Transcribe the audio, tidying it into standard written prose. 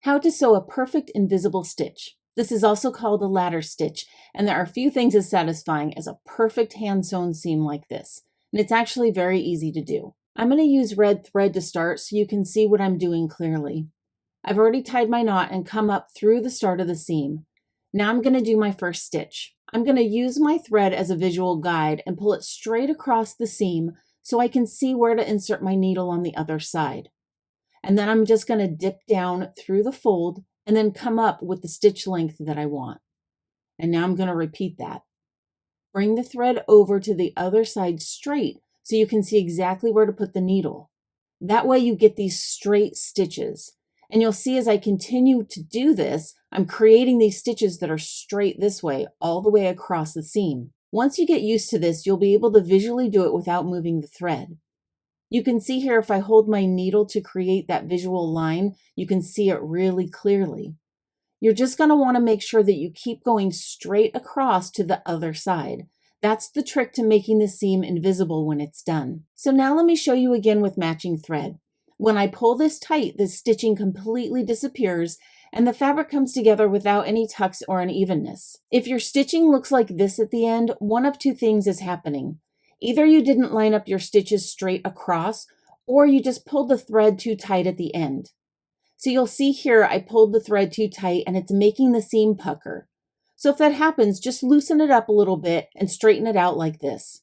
How to sew a perfect invisible stitch. This is also called a ladder stitch, and there are few things as satisfying as a perfect hand-sewn seam like this. And it's actually very easy to do. I'm going to use red thread to start so you can see what I'm doing clearly. I've already tied my knot and come up through the start of the seam. Now I'm going to do my first stitch. I'm going to use my thread as a visual guide and pull it straight across the seam so I can see where to insert my needle on the other side. And then I'm just going to dip down through the fold and then come up with the stitch length that I want. And now I'm going to repeat that. Bring the thread over to the other side straight so you can see exactly where to put the needle. That way you get these straight stitches. And you'll see as I continue to do this, I'm creating these stitches that are straight this way, all the way across the seam. Once you get used to this, you'll be able to visually do it without moving the thread. You can see here if I hold my needle to create that visual line, you can see it really clearly. You're just going to want to make sure that you keep going straight across to the other side. That's the trick to making the seam invisible when it's done. So now let me show you again with matching thread. When I pull this tight, the stitching completely disappears and the fabric comes together without any tucks or unevenness. If your stitching looks like this at the end, one of two things is happening. Either you didn't line up your stitches straight across, or you just pulled the thread too tight at the end. So you'll see here I pulled the thread too tight and it's making the seam pucker. So if that happens, just loosen it up a little bit and straighten it out like this.